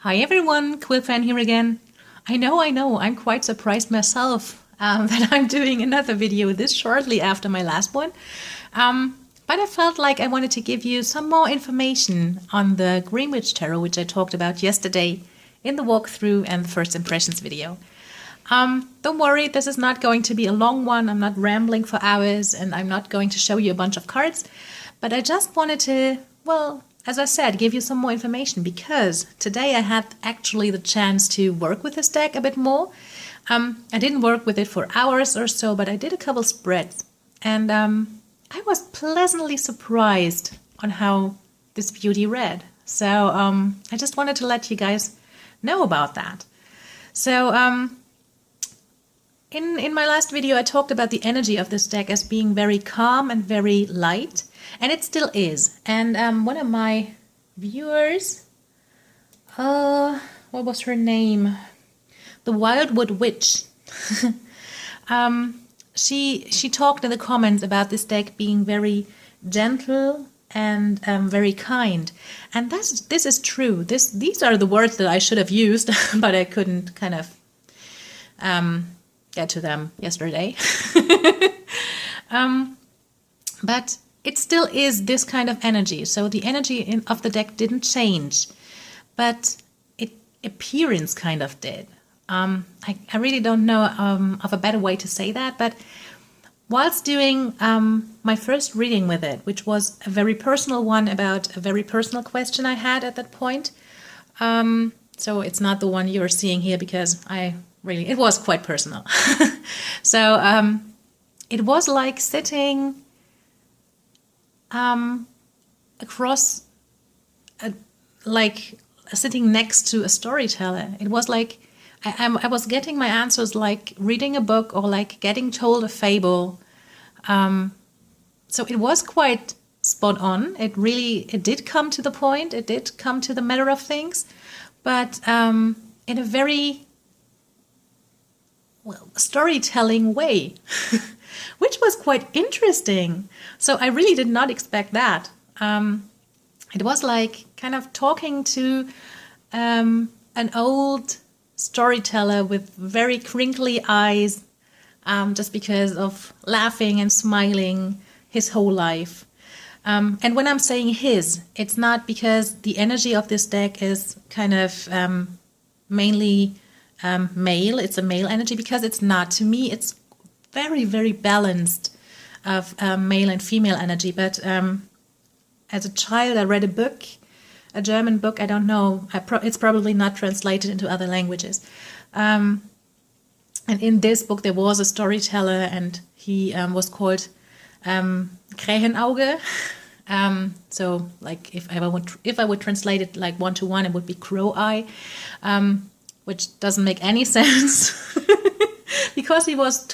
Hi everyone, Quillfan here again. I know, I'm quite surprised myself that I'm doing another video this shortly after my last one. But I felt like I wanted to give you some more information on the Greenwich Tarot, which I talked about yesterday in the walkthrough and the first impressions video. Don't worry, this is not going to be a long one. I'm not rambling for hours and I'm not going to show you a bunch of cards. But I just wanted to, well, as I said, give you some more information because today I had actually the chance to work with this deck a bit more. I didn't work with it for hours or so, but I did a couple spreads. And I was pleasantly surprised on how this beauty read. So I just wanted to let you guys know about that. So in my last video, I talked about the energy of this deck as being very calm and very light. And it still is. And one of my viewers, what was her name? The Wildwood Witch. She talked in the comments about this deck being very gentle and very kind. And this is true. These are the words that I should have used, but I couldn't kind of get to them yesterday. But it still is this kind of energy. So the energy of the deck didn't change, but appearance kind of did. I really don't know of a better way to say that, but whilst doing my first reading with it, which was a very personal one about a very personal question I had at that point, so it's not the one you're seeing here because it was quite personal. So it was like sitting across, like sitting next to a storyteller. It was like I was getting my answers like reading a book or like getting told a fable. So it was quite spot on. It did come to the point. It did come to the matter of things, but in a very storytelling way. Which was quite interesting. So I really did not expect that. It was like kind of talking to an old storyteller with very crinkly eyes, just because of laughing and smiling his whole life. And when I'm saying his, it's not because the energy of this deck is kind of mainly male. It's a male energy because it's not. To me, it's very, very balanced of male and female energy. But as a child, I read a book, a German book. I don't know. It's probably not translated into other languages. And in this book, there was a storyteller, and he was called Krähenauge. So, like, if I would translate it like one-to-one, it would be crow eye, which doesn't make any sense. Because he was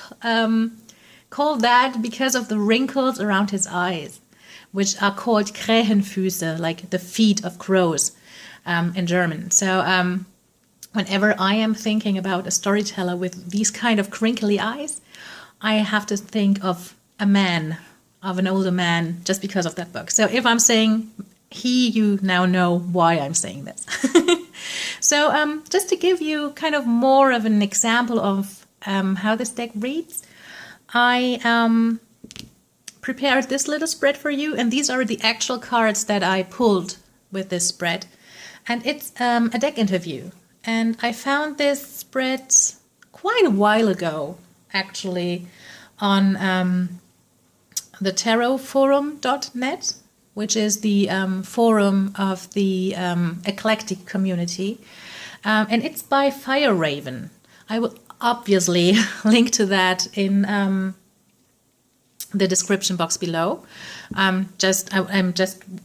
called that because of the wrinkles around his eyes, which are called Krähenfüße, like the feet of crows in German. So whenever I am thinking about a storyteller with these kind of crinkly eyes, I have to think of an older man, just because of that book. So if I'm saying he, you now know why I'm saying this. So just to give you kind of more of an example of how this deck reads, I prepared this little spread for you, and these are the actual cards that I pulled with this spread. And it's a deck interview. And I found this spread quite a while ago, actually, on the tarotforum.net, which is the forum of the eclectic community. And it's by Fire Raven. I will obviously link to that in the description box below. I'm just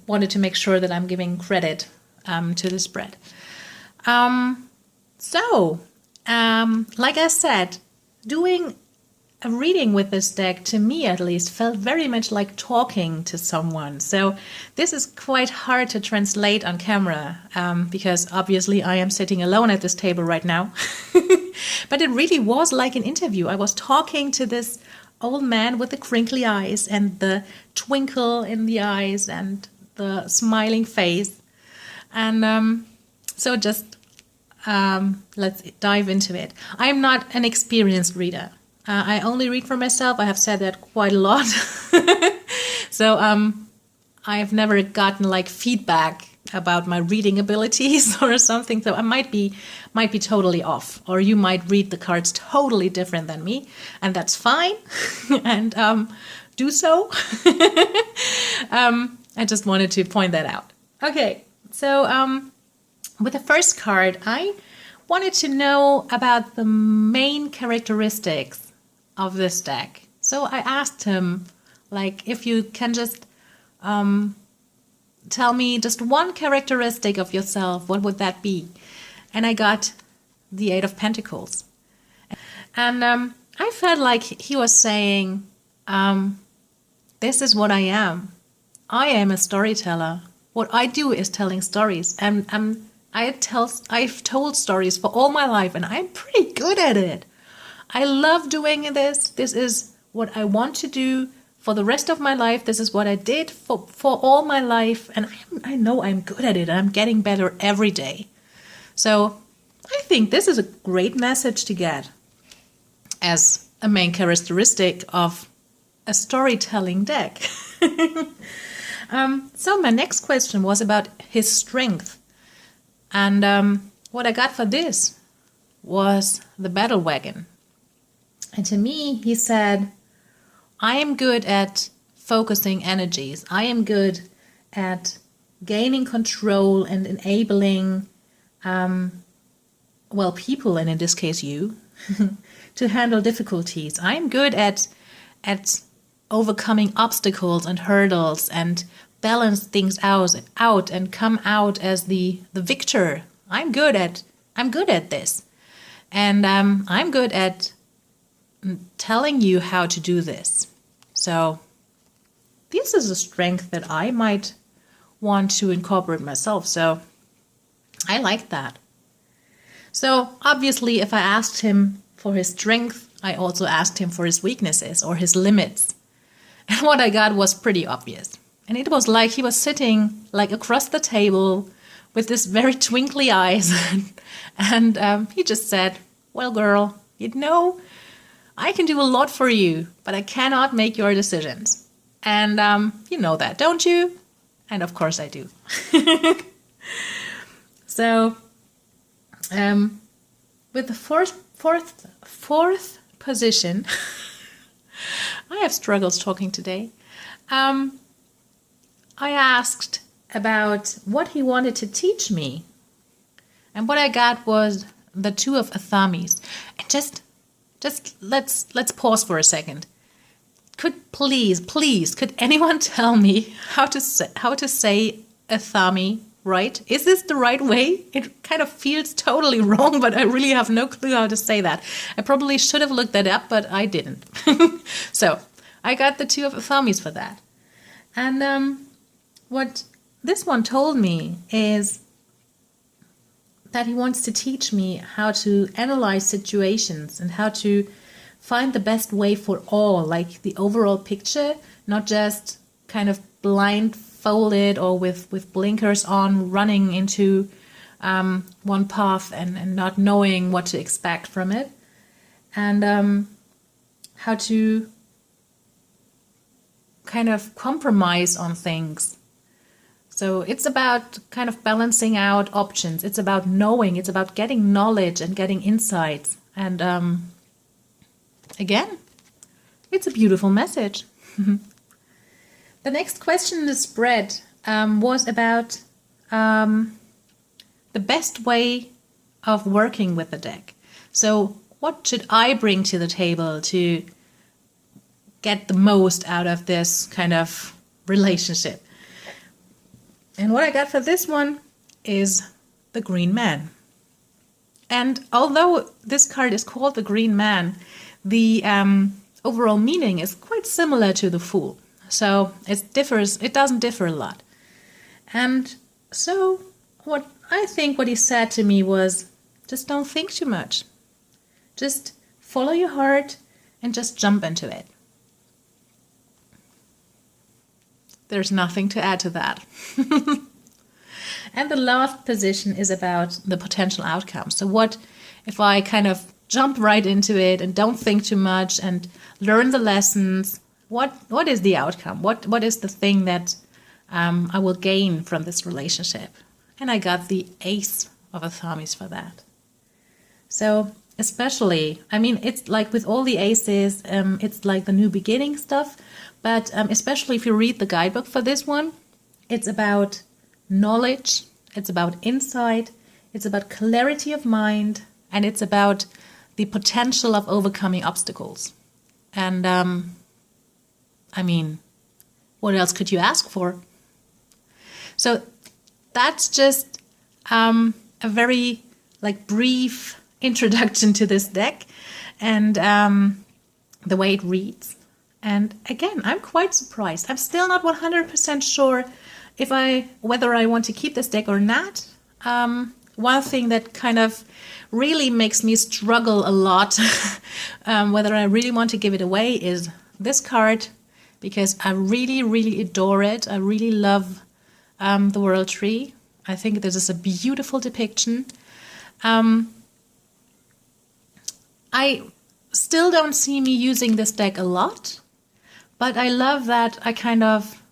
wanted to make sure that I'm giving credit to the spread. Like I said, doing a reading with this deck, to me at least, felt very much like talking to someone. So this is quite hard to translate on camera because obviously I am sitting alone at this table right now. But it really was like an interview. I was talking to this old man with the crinkly eyes and the twinkle in the eyes and the smiling face. And so just let's dive into it. I'm not an experienced reader. I only read for myself. I have said that quite a lot. So I've never gotten like feedback about my reading abilities or something. So I might be totally off, or you might read the cards totally different than me, and that's fine. And do so. I just wanted to point that out. Okay, so with the first card, I wanted to know about the main characteristics of this deck. So I asked him, like, if you can just tell me just one characteristic of yourself, what would that be? And I got the Eight of Pentacles. And I felt like he was saying, this is what I am. I am a storyteller. What I do is telling stories. And I've told stories for all my life, and I'm pretty good at it. I love doing this. This is what I want to do for the rest of my life. This is what I did for all my life. And I know I'm good at it. I'm getting better every day. So I think this is a great message to get as a main characteristic of a storytelling deck. So my next question was about his strength. And what I got for this was the battle wagon. And to me, he said, I am good at focusing energies. I am good at gaining control and enabling, people, and in this case you, to handle difficulties. I'm good at overcoming obstacles and hurdles and balance things out and come out as the victor. I'm good at this. And I'm good at telling you how to do this. So this is a strength that I might want to incorporate myself. So I like that. So obviously, if I asked him for his strength, I also asked him for his weaknesses or his limits. And what I got was pretty obvious. And it was like he was sitting like across the table with this very twinkly eyes. And he just said, well, girl, I can do a lot for you, but I cannot make your decisions. And you know that, don't you? And of course I do. So with the fourth position, I have struggles talking today. I asked about what he wanted to teach me. And what I got was the Two of Athames. And just let's pause for a second. Could anyone tell me how to say Athame right? Is this the right way? It kind of feels totally wrong, but I really have no clue how to say that. I probably should have looked that up, but I didn't. So I got the Two of Athames for that. And what this one told me is that he wants to teach me how to analyze situations and how to find the best way for all, like the overall picture, not just kind of blindfolded or with blinkers on running into one path and not knowing what to expect from it. And how to kind of compromise on things. So it's about kind of balancing out options. It's about knowing. It's about getting knowledge and getting insights. And again, it's a beautiful message. The next question in the spread was about the best way of working with the deck. So what should I bring to the table to get the most out of this kind of relationship? And what I got for this one is the Green Man. And although this card is called the Green Man, the overall meaning is quite similar to the Fool. So it doesn't differ a lot. And so what he said to me was, just don't think too much. Just follow your heart and just jump into it. There's nothing to add to that. And the last position is about the potential outcome. So what if I kind of jump right into it and don't think too much and learn the lessons? What is the outcome? What is the thing that I will gain from this relationship? And I got the Ace of Athames for that. So especially, I mean, it's like with all the aces, it's like the new beginning stuff. But especially if you read the guidebook for this one, it's about knowledge, it's about insight, it's about clarity of mind, and it's about the potential of overcoming obstacles. And I mean, what else could you ask for? So that's just a very brief introduction to this deck and the way it reads. And again, I'm quite surprised. I'm still not 100% sure whether I want to keep this deck or not. One thing that kind of really makes me struggle a lot whether I really want to give it away is this card, because I really, really adore it. I really love the World Tree. I think this is a beautiful depiction. I still don't see me using this deck a lot, but I love that I kind of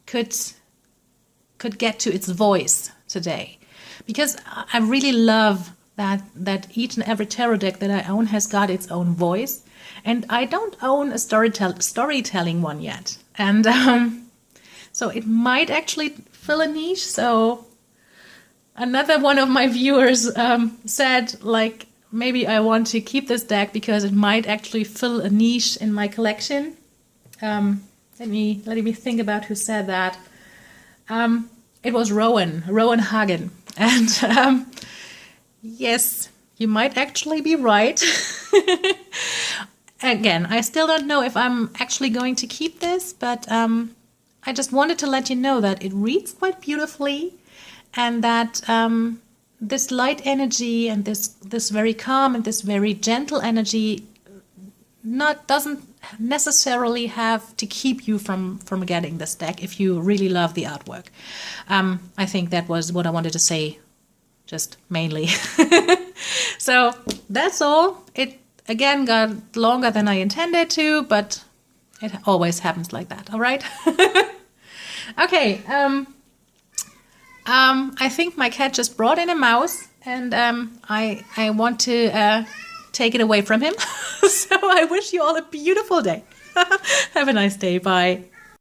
could get to its voice today, because I really love that each and every tarot deck that I own has got its own voice, and I don't own a storytelling one yet, and so it might actually fill a niche. So another one of my viewers said, like, maybe I want to keep this deck because it might actually fill a niche in my collection. Let me think about who said that. It was Rowan Hagen. And yes, you might actually be right. Again, I still don't know if I'm actually going to keep this, but I just wanted to let you know that it reads quite beautifully, and that this light energy and this very calm and this very gentle energy doesn't necessarily have to keep you from getting this deck if you really love the artwork. I think that was what I wanted to say, just mainly. So that's all. It again got longer than I intended to, but it always happens like that. All right. Okay. I think my cat just brought in a mouse, and I want to take it away from him. So I wish you all a beautiful day. Have a nice day. Bye.